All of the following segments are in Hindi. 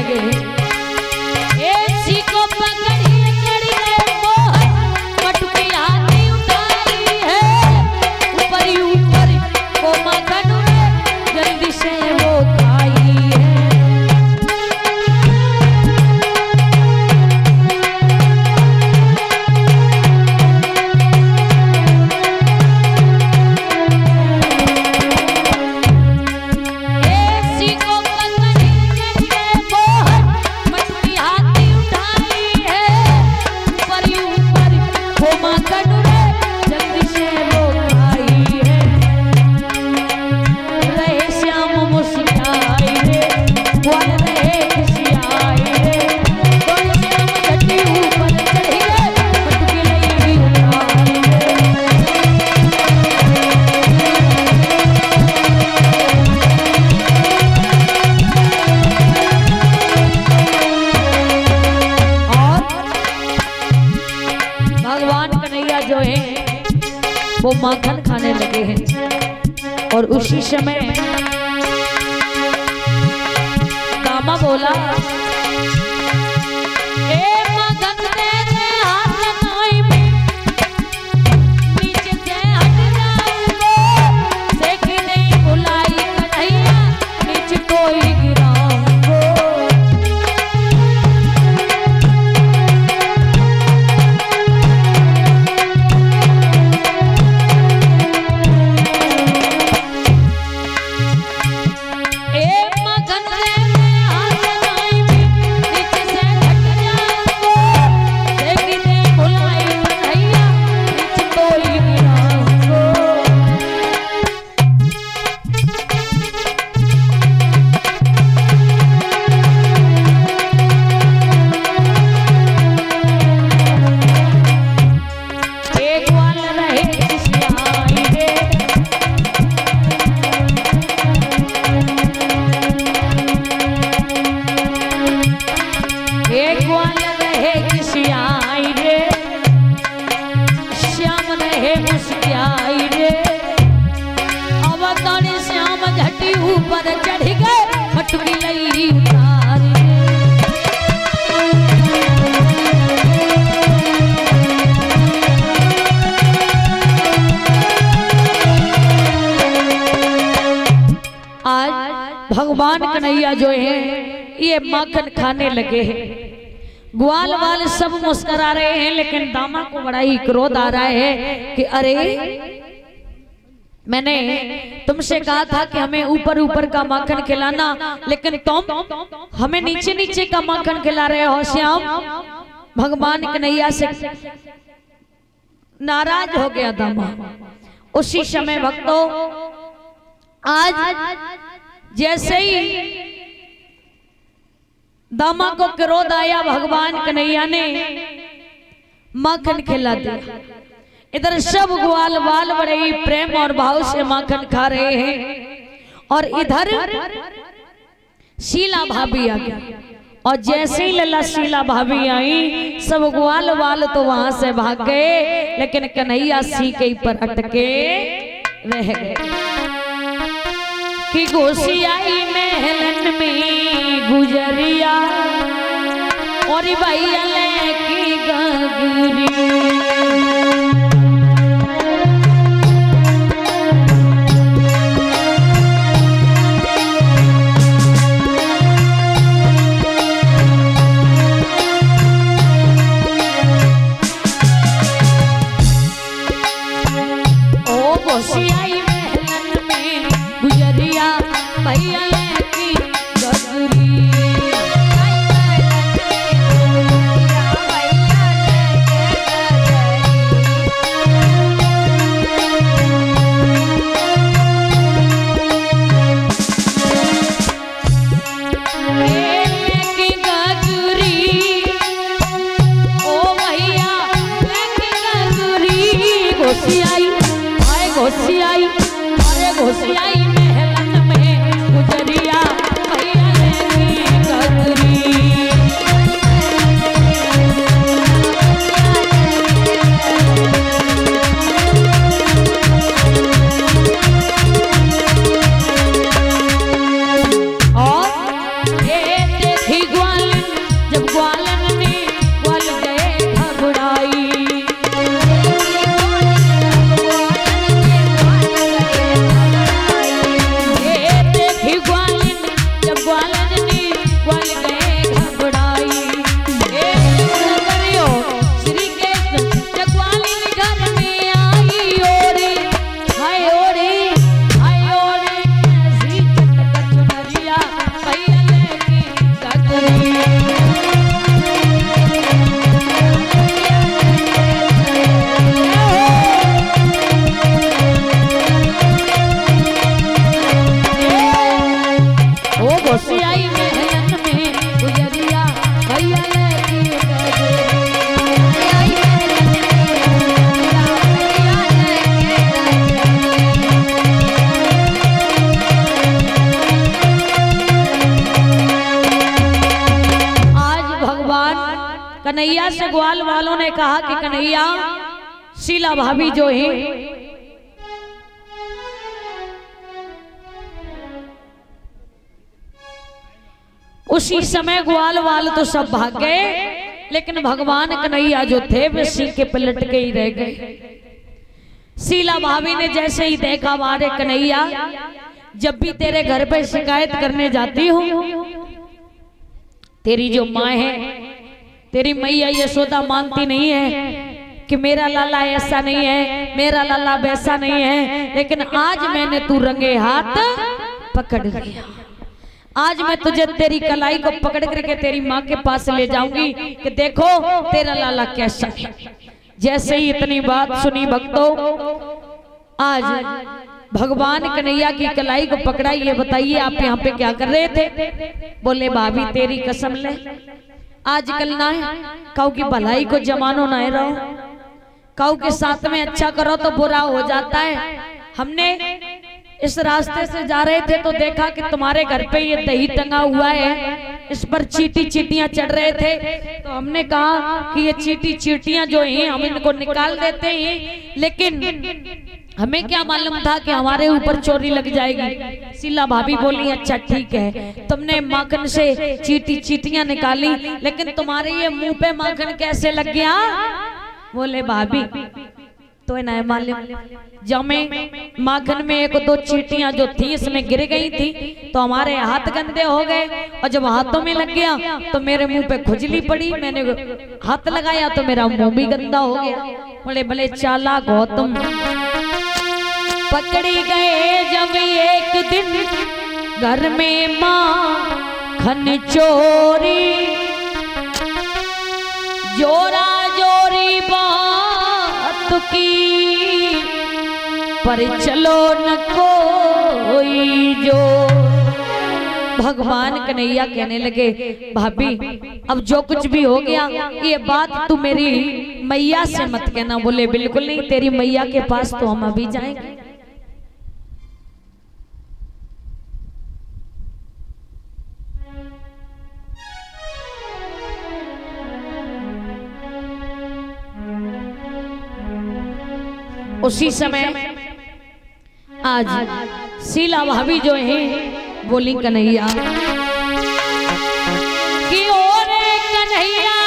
लगे हैं। ऐसी को पकड़ी कड़ी मोहन मटकी हाथी उठाई है, ऊपर ही ऊपर को माखन जल्दी से वो खाई है। ऐसी को पकड़ी करके मोहन मटकी हाथी उठाई है, ऊपर ही ऊपर वो माखन जल्दी से वो खाई है। रहे श्याम मुस्काई रे, ग्वाल रहे खिसियाई रे, बोल श्याम झटी ऊपर चढ़ी रे, मटकी लई उठाई रे। और भगवान कन्हैया जो है वो माखन खाने लगे हैं और उसी समय दामा बोला, ए माखन तेरे हाथ लगाई में नीचे से हट जाऊंगा, सेक नहीं बुलाई कन्हैया नीचे कोई गिराऊंगा। ए मगन रे मैं हाथ लगाई में नीचे से हट जाऊंगा, देखी दे बुलाई कन्हैया नीचे कोई गिराऊंगा। एक वाल रहे खिसियाई रे, एक ग्वाल रहे खिसियाई रे, श्याम रहे मुस्कियाई रे, अवतारी श्याम झटी ऊपर चढ़ गए, मटकी लई उतारी रे। आज भगवान कन्हैया जो है ये माखन खाने लगे हैं। ग्वाल वाल सब मुस्कुरा रहे हैं, लेकिन दामा को बड़ा ही क्रोध आ रहा है कि अरे मैंने तुमसे कहा था कि हमें ऊपर ऊपर का माखन खिलाना, लेकिन तुम हमें नीचे नीचे का माखन खिला रहे हो। श्याम भगवान कन्हैया से नाराज हो गया दामा। उसी समय भक्तों आज जैसे ही दामा को क्रोध आया, भगवान कन्हैया ने माखन खिला दिया। इधर सब ग्वाल वाल बड़े ही प्रेम और भाव से माखन खा रहे हैं, और इधर शीला भाभी आ गई। और जैसे ही लल्ला शीला भाभी आई, सब ग्वाल वाल तो वहां से भाग गए, लेकिन कन्हैया सीके पर अटके रह गए। कि घुसी आई महलन में गुजरिया, और भैया लेकी गगरी। ओ घुसी आई महलन में गुजरिया, भैया लेकी गगरी। कन्हैया से ग्वाल वालों ने कहा कि कन्हैया शीला भाभी जो है उसी समय ग्वाल वाल तो सब भाग गए, लेकिन भगवान कन्हैया जो थे वे सिंह के पलट के ही रह गए। शीला भाभी ने जैसे ही देखा, वारे कन्हैया जब भी तेरे घर पे शिकायत करने जाती हूँ, तेरी जो माँ है, तेरी मैया यशोदा मानती नहीं है कि मेरा लाला ऐसा नहीं है, मेरा लाला वैसा नहीं है, लेकिन आज मैंने तू रंगे हाथ पकड़ लिया। आज मैं तुझे तेरी कलाई को पकड़ करके तेरी माँ के पास ले जाऊंगी कि देखो तेरा लाला कैसा है। जैसे ही इतनी बात सुनी भक्तों, आज भगवान कन्हैया की कलाई को पकड़ा। ये बताइए आप यहाँ पे क्या कर रहे थे? बोले भाभी तेरी कसम ले, आजकल ना है काऊ की भलाई को जमानो ना रहो, काऊ के साथ में अच्छा करो तो बुरा हो जाता है। हमने इस रास्ते से जा रहे थे तो देखा कि तुम्हारे घर पे ये दही टंगा हुआ है, इस पर चींटी चींटियां चढ़ रहे थे, तो हमने कहा कि ये चींटी चींटियां जो हैं हम इनको निकाल देते हैं, लेकिन हमें क्या मालूम था कि हमारे ऊपर चोरी लग जाएगी। शीला भाभी बोली अच्छा ठीक है, तुमने माखन से चींटी चींटियां निकाली, लेकिन तुम्हारे ये मुंह पे माखन कैसे लग गया? बोले भाभी तो ना मालूम, जमे माखन में एक दो चींटियां जो थी इसमें गिर गई थी, तो हमारे हाथ गंदे हो गए, और जब हाथों में लग गया तो मेरे मुंह पे खुजली पड़ी, मैंने हाथ लगाया तो मेरा मुंह भी गंदा हो गया। बोले भले चालाक हो तुम, पकड़ी गए जब एक दिन घर में माखन चोरी, जोरा जोरी बात की पर चलो न कोई जो। भगवान कन्हैया कहने लगे भाभी अब जो कुछ भी हो गया ये बात तू मेरी मैया से मत कहना। बोले बिल्कुल नहीं, तेरी मैया के पास तो हम अभी जाएंगे। उसी समय आज शीला भाभी जो है बोली कन्हैया कि ओ रे कन्हैया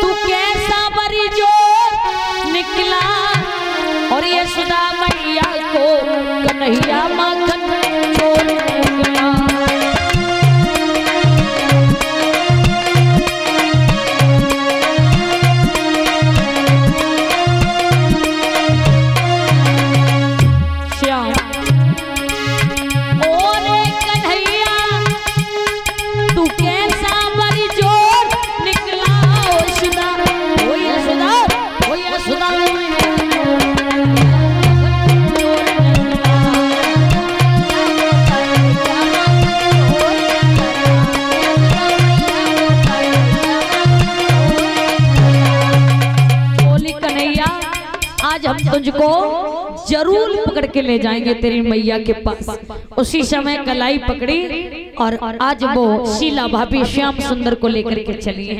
तू कैसा बरी जोर निकला, और ये सुधा मैया को कन्हैया माखन चोर निकला। तुझको जरूर पकड़ के ले जाएंगे तेरी मैया के पास। उसी समय कलाई पकड़ी और आज वो शीला भाभी श्याम सुंदर को लेकर के चली है।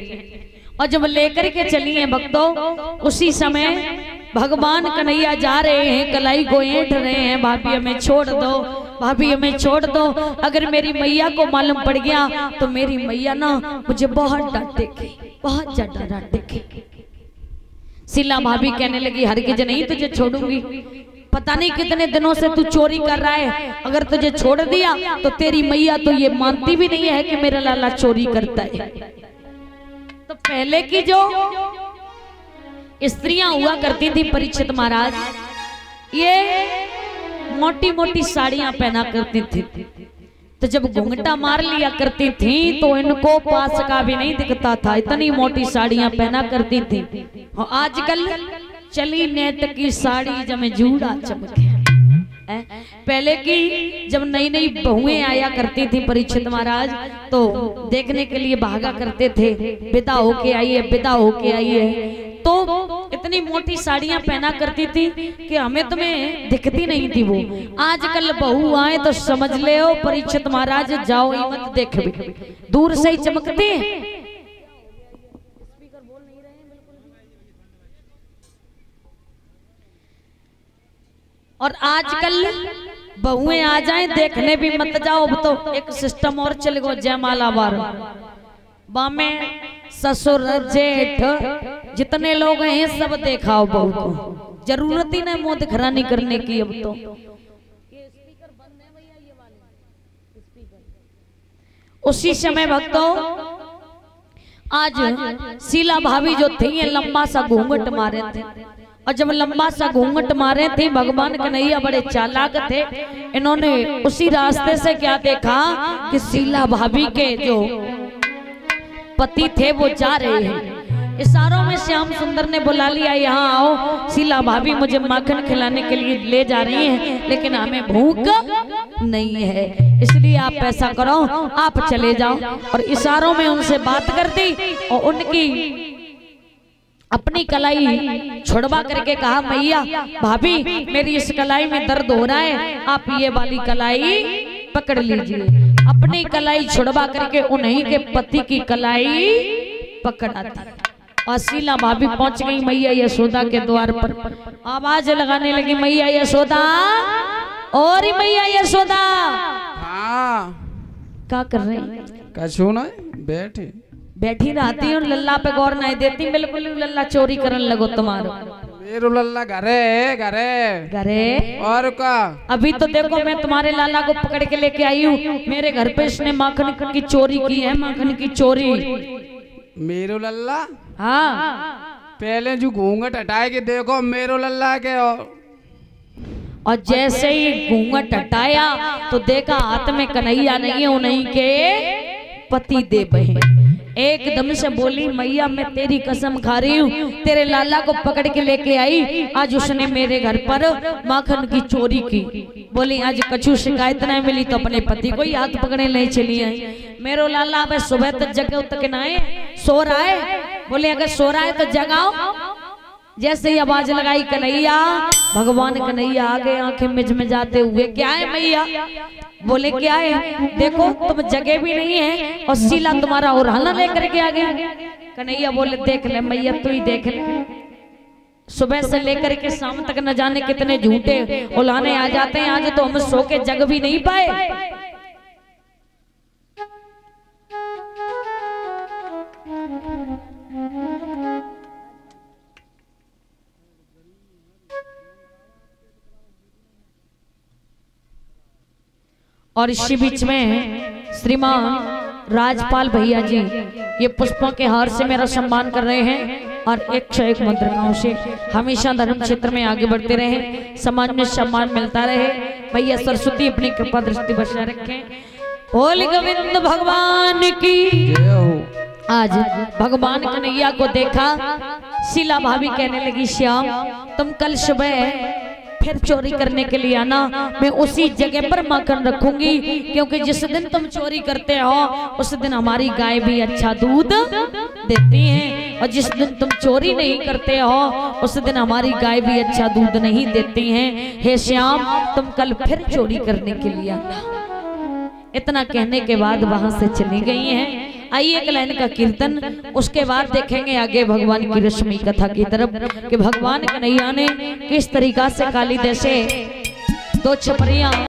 और जब लेकर के चली है भक्तों, उसी समय भगवान कन्हैया जा रहे हैं, कलाई को ऐंठ रहे हैं, भाभी हमें छोड़ दो, भाभी हमें छोड़ दो, अगर मेरी मैया को मालूम पड़ गया तो मेरी मैया ना मुझे बहुत डांटेगी, बहुत ज्यादा डांटेगी। शीला भाभी कहने लगी हरगिज नहीं तुझे छोड़ूंगी, पता नहीं कितने दिनों से तू चोरी कर रहा है, अगर तुझे छोड़ दिया तो तेरी मैया तो ये मानती भी नहीं है कि मेरा लाला चोरी करता है। तो पहले की जो स्त्रियां हुआ करती थी परीक्षित महाराज, ये मोटी मोटी साड़ियां पहना करती थी, तो जब घूंघटा मार लिया करती थी तो इनको पास का भी नहीं दिखता था, इतनी मोटी साड़ियां पहना करती थी। और आजकल चली नेट की साड़ी जब जूड़ा चमके। पहले की जब नई नई बहुएं आया करती थी परीक्षित महाराज, तो देखने के लिए भागा करते थे, विदा होके आइए, विदा होके आइए, तो इतनी मोटी साड़ियां पहना करती थी कि हमें तुम्हें दिखती नहीं थी वो। आजकल बहू आए तो समझ ले हो परीक्षित महाराज, जाओ ही मत देख भी, दूर से ही चमकती है। और आजकल बहुएं आ जाएं देखने भी मत जाओ। अब तो एक सिस्टम और चल गो जयमाला बार बामे ससुर जेठ जितने लोग हैं सब देखाओ बहू को, जरूरत ही नहीं मुंह दिखरानी करने की। अब तो उसी समय भक्तों आज शीला भाभी जो थी ये लंबा सा घूंघट मारे थे, और जब लंबा सा घूंघट मारे थे भगवान कन्हैया बड़े चालाक थे। इन्होंने उसी रास्ते से क्या देखा कि शीला भाभी के जो पति थे वो जा रहे हैं। इशारों में श्याम सुंदर ने बुला लिया, यहाँ आओ, शीला भाभी मुझे माखन खिलाने के लिए ले जा रही हैं, लेकिन हमें भूख नहीं है, इसलिए आप ऐसा करो आप चले जाओ। और इशारों में उनसे बात कर दी और उनकी अपनी कलाई छुड़वा करके कहा, मैया भाभी मेरी इस कलाई में दर्द हो रहा है, आप ये वाली कलाई पकड़ लीजिए। अपनी कलाई छुड़वा करके उन्हीं के पति की कलाई पकड़ा दी और शीला भाभी पहुंच गई मैया यशोदा के द्वार पर। आवाज लगाने लगी, मैया यशोदा और मैया यशोदा। हाँ क्या कर रहे हैं? कछु ना बैठे बैठी रहती और लल्ला पे गौर नहीं देती, बिल्कुल लल्ला चोरी करने लगो तुम्हारो। मेरू लल्ला घरे घरे घरे और का। अभी तो देखो मैं तुम्हारे लाला को पकड़ के लेके आई हूँ, मेरे घर पे इसने माखन की चोरी की है, माखन की चोरी। मेरू लल्ला? हाँ पहले जो घूंघट हटाए के देखो मेरू लल्ला के। और जैसे ही घूंघट हटाया तो देखा हाथ में कन्हैया नहीं है, उन्हीं के पति देव हैं। एकदम से बोली, मैया मैं तेरी कसम खा रही हूँ, तेरे लाला को पकड़ के लेके आई, आज उसने मेरे घर पर माखन की चोरी की। बोली आज कछु शिकायत नहीं मिली तो अपने पति को ही हाथ पकड़े नहीं चली आई। मेरो लाला अब सुबह तक जगह तक ना सो रहा है। बोले अगर सो रहा है तो जगाओ। जैसे ही आवाज लगाई कन्हैया, भगवान कन्हैया आगे आंखें मिजमिजाते हुए, क्या है मैया? बोले क्या है? देखो तुम जगह भी नहीं है और शीला तुम्हारा उड़ाना लेकर के आ गया। कन्हैया बोले देख ले मैया, तू ही देख ले, सुबह से लेकर के शाम तक न जाने कितने झूठे उलाने आ जाते हैं, आज तो हम सो के जग भी नहीं पाए। और इसी बीच में श्रीमान राजपाल भैया जी ये पुष्पों के हार से मेरा सम्मान कर रहे हैं और एक से एक मंत्रकाओं से हमेशा धर्म क्षेत्र में आगे बढ़ते रहे, समाज में सम्मान मिलता रहे। भैया सरस्वती अपनी कृपा दृष्टि बरसाए रखें। बोल गोविंद भगवान की। आज भगवान कन्हैया को देखा, शीला भाभी कहने लगी, श्याम तुम कल सुबह फिर चोरी करने के लिए आना, मैं उसी जगह पर माखन रखूंगी, क्योंकि जिस दिन तुम चोरी करते हो उस दिन हमारी गाय भी अच्छा दूध देती है, और जिस दिन तुम चोरी नहीं करते हो उस दिन हमारी गाय भी अच्छा दूध नहीं देती हैं। हे श्याम तुम कल फिर चोरी करने के लिए आना। इतना कहने के बाद वहां से चली गई हैं। आइए एक लाइन का कीर्तन, उसके बाद देखेंगे आगे भगवान की रश्मि कथा की तरफ कि भगवान कन्हैया ने किस तरीका से काली जैसे दो छपरियां